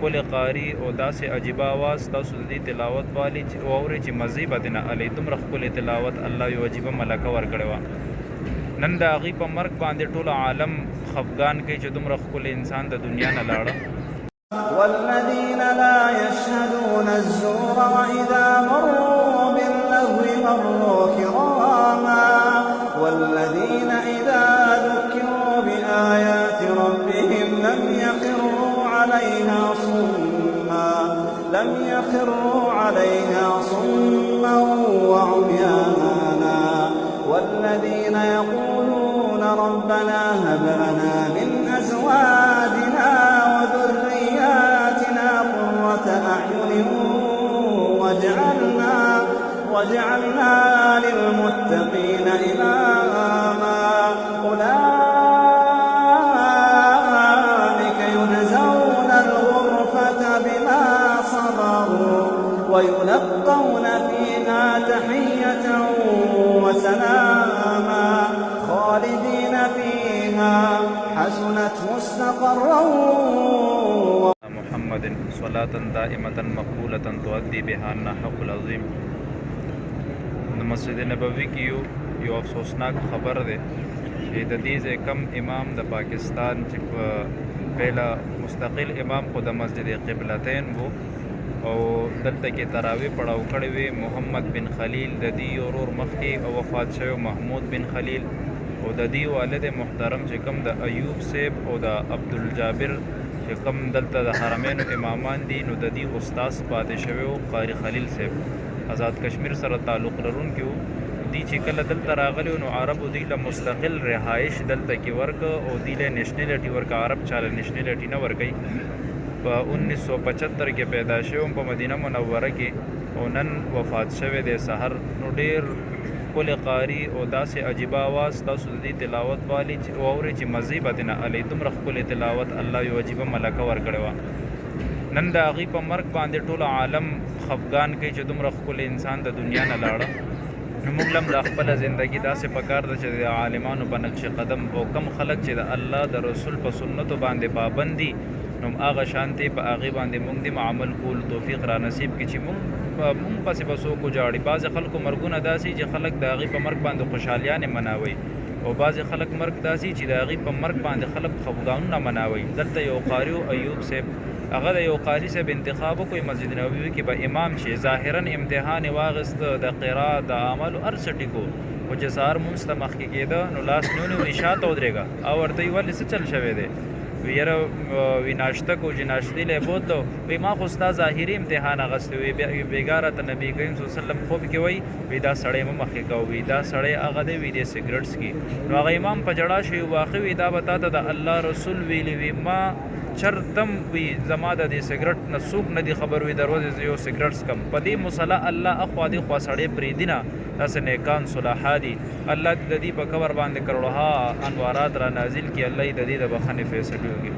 ښکلی قاري او داسې عجیبه اواز تاسو د دې تلاوت والی چې واورئ چې مزې به دې نه الئ. دومره ښکلی تلاوت الله یو عجیبه ملکه ورکړې وه. نن د هغې په مرګ باندې ټول عالم خفګان کوي چې دومره ښکلی انسان د دنیا نه لاړه. والذين لا يشهدون الزور وإذا مروا باللغو مروا كراما والذين إذا ذكروا بآيات ربهم لم يخروا عليها صما وعميانا والذين يقولون ربنا هب لنا من أزواجنا وذرياتنا قرة أعين واجعلنا للمتقين إماما أولئك يجزون الغرفة بما صبروا ويلقون فيها تحية وسلاما خالدين فيها حسنت مستقرا. محمد صلاة دائمة مقبولة تؤدي بها الحق العظيم. د مسجد نبوي کې یو افسوسناک خبر دی چې د دې ځای کم امام د پاکستان چې پهله مستقل امام خو د مسجد قبلتین و او دلته کې تراویح پړاو کړی وي. محمد بن خلیل د دې ورور مخکې وفات شوی محمود بن خلیل او د دې والد محترم چې کم د ایوب صاحب او د عبدالجابر چې کم دلته د حرمینو امامان دي نو د دې استاذ پاتې شوی و قاری خلیل صاحب آزاد کشمیر سره تعلق لرونکي وو. دی چې کله دلته راغلی نو عربو دوی له مستقل رهایش دلته کې ورکه او دوی له نیشنلټي ورکه. عرب چاله نیشنلټي نه ورکوي. په 1975 کې پیدا شوی په مدینه منوره کې او نن وفات شوی دی سحر. نو ډېر ښکلی قاري او داسې عجیبه اواز تاسو د دې تلاوت والی چې واورئ چې مزې به دې نه الئ. دومره ښکلی تلاوت الله یو عجیبه ملکه ورکړې وه. نن د هغې په مرګ باندې ټول عالم خفګان کوي چې دومره ښکلی انسان د دنیا نه لاړه. نو موږ هم د خپله زندګي داسې پکار ده چې د عالمانو په نقش قدم او کم خلک چې د الله د رسول په سنتو باندې پابند دي نو هغه شانتې په هغې باندې موږ د عمل کولو توفیق را نصیب کړي چې موږ پسې به څوک وجاړي. بعضې خلکو مرګونه داسې چې خلک د هغې په مرګ باندې خوشحالیانې مناوي او بعضې خلک مرګ داسې چې د هغې په مرګ باندې خلک خفګانونه مناوي. دلته یو قاري ایوب صاحب هغه د یو قاري صاحب انتخاب وکړي مسجد نبوي کې به امام شي. ظاهرا امتحان یې واخیست د قرات د عملو هر څه ټیکو خو چې سهار مونځ ته مخکې کېده نو لاس نیونی وي شاته ودرېږه او ورته وي ولې څه چل شوی دی وی یاره وی ناشته کو چې ناشتې لی بوتلو وی ما خو ستا ظاهري امتحان اخیستی وي بېګا راته نبي کریم صلی الله علیه وسلم خوب کې وایي وی دا سړی مه مخکې کوه وي دا سړی هغه دی وی دی سګرټ څکي. نو هغه امام په ژړا شوي واقع وي دا به تا ته د الله رسول ویلي وي ما چرتم وی زما د دې سګرټ نه څوک نه دي خبر وي دروازې زه یو سګرټ څکم په دې مصله الله اخوا دې خوا سړی پرېږدي نه داسې نیکان صلاحا دي. الله د دې په قبر باندې کروڑها انوارات را نازل کړي. الله د دې د بخښنې فیصلې وکړي.